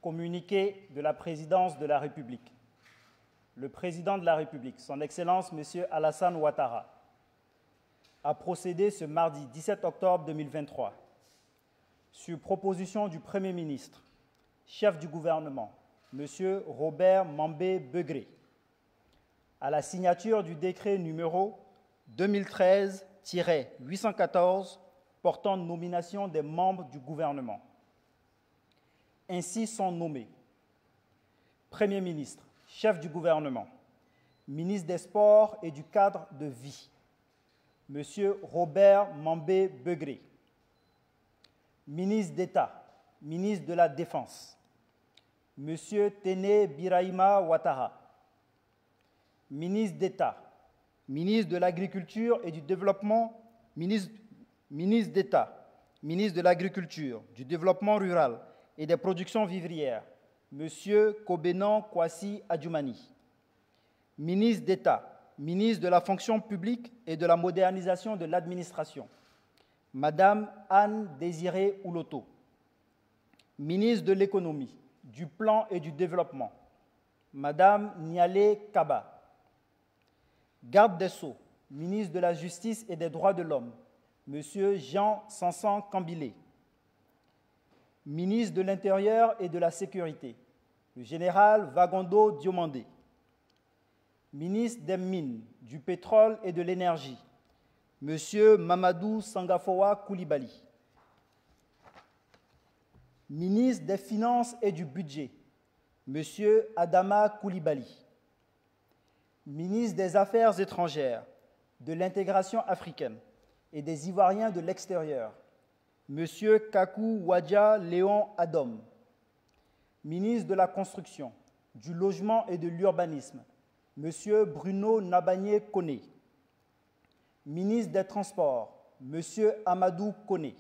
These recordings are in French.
Communiqué de la Présidence de la République. Le Président de la République, Son Excellence M. Alassane Ouattara, a procédé ce mardi 17 octobre 2023, sur proposition du Premier ministre, chef du gouvernement, M. Robert Mambé Begré, à la signature du décret numéro 2013-814 portant nomination des membres du gouvernement. Ainsi sont nommés Premier ministre, chef du gouvernement, ministre des Sports et du cadre de vie, M. Robert Mambé Begré, ministre d'État, ministre de la Défense, M. Téné Birahima Ouattara, ministre d'État, ministre de l'Agriculture et du Développement, ministre d'État, ministre de l'Agriculture, du Développement rural et des productions vivrières, M. Kobenan Kwasi Adjoumani, ministre d'État, ministre de la Fonction publique et de la modernisation de l'administration, Madame Anne Désirée Ouloto, ministre de l'Économie, du Plan et du Développement, Madame Nialé Kaba, garde des Sceaux, ministre de la Justice et des Droits de l'Homme, M. Jean Sansan Kambilé, ministre de l'Intérieur et de la Sécurité, le général Vagondo Diomandé, ministre des Mines, du Pétrole et de l'Énergie, M. Mamadou Sangafowa Koulibaly, ministre des Finances et du Budget, M. Adama Koulibaly, ministre des Affaires étrangères, de l'intégration africaine et des Ivoiriens de l'extérieur, M. Kakou Wadja Léon Adom, ministre de la Construction, du Logement et de l'Urbanisme, M. Bruno Nabagné Koné, ministre des Transports, M. Amadou Koné,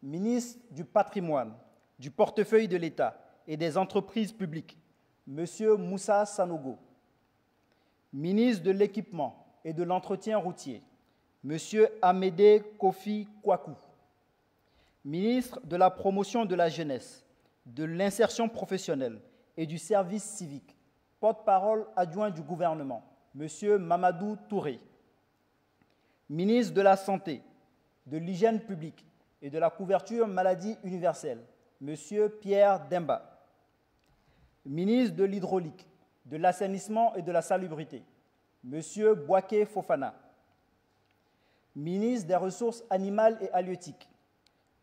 ministre du Patrimoine, du Portefeuille de l'État et des Entreprises publiques, M. Moussa Sanogo, ministre de l'Équipement et de l'Entretien routier, M. Amédé Kofi Kwaku, ministre de la Promotion de la Jeunesse, de l'Insertion professionnelle et du Service civique, porte-parole adjoint du gouvernement, M. Mamadou Touré, ministre de la Santé, de l'Hygiène publique et de la couverture maladie universelle, M. Pierre Demba, ministre de l'Hydraulique, de l'Assainissement et de la Salubrité, M. Bouaké Fofana, ministre des Ressources animales et halieutiques,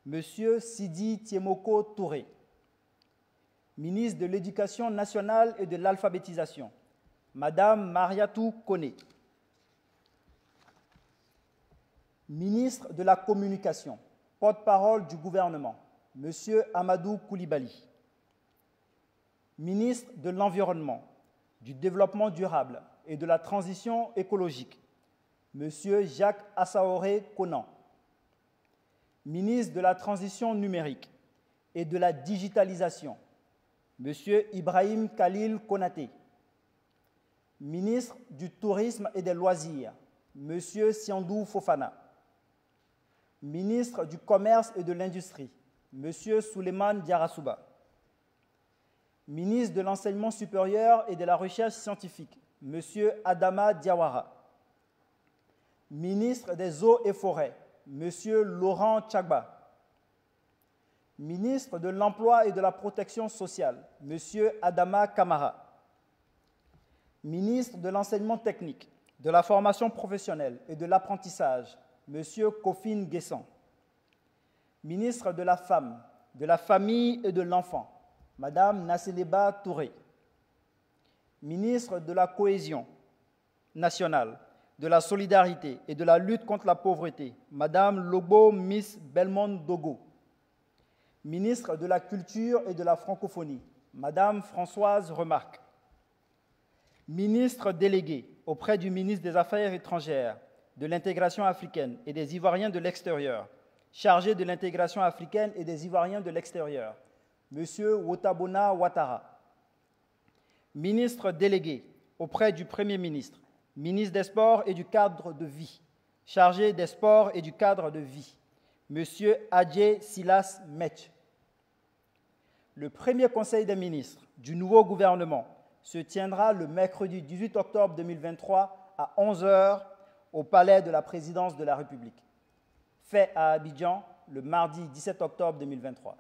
M. Sidi Tiemoko Touré, ministre de l'Éducation nationale et de l'Alphabétisation, Madame Mariatou Koné, ministre de la Communication, porte-parole du gouvernement, M. Amadou Koulibaly, ministre de l'Environnement, du Développement durable et de la Transition écologique, M. Jacques Assaoré Konan, ministre de la Transition numérique et de la digitalisation, M. Ibrahim Khalil Konaté, ministre du Tourisme et des Loisirs, M. Siandou Fofana, ministre du Commerce et de l'Industrie, M. Souleymane Diarasouba, ministre de l'Enseignement supérieur et de la Recherche scientifique, M. Adama Diawara, ministre des Eaux et Forêts, M. Laurent Tchagba, ministre de l'Emploi et de la Protection sociale, M. Adama Kamara, ministre de l'Enseignement technique, de la formation professionnelle et de l'apprentissage, M. Kofin Guessan, ministre de la Femme, de la Famille et de l'Enfant, Madame Nasseleba Touré, ministre de la Cohésion nationale, de la Solidarité et de la lutte contre la pauvreté, Madame Lobo Miss Belmont Dogo, ministre de la Culture et de la Francophonie, Madame Françoise Remarque, ministre délégué auprès du ministre des Affaires étrangères, de l'intégration africaine et des Ivoiriens de l'extérieur, chargé de l'intégration africaine et des Ivoiriens de l'extérieur, M. Wotabona Ouattara, ministre délégué auprès du Premier ministre, ministre des Sports et du cadre de vie, chargé des Sports et du cadre de vie, M. Adjé Silas Metch, Le premier Conseil des ministres du nouveau gouvernement se tiendra le mercredi 18 octobre 2023 à 11 h au Palais de la Présidence de la République. Fait à Abidjan le mardi 17 octobre 2023.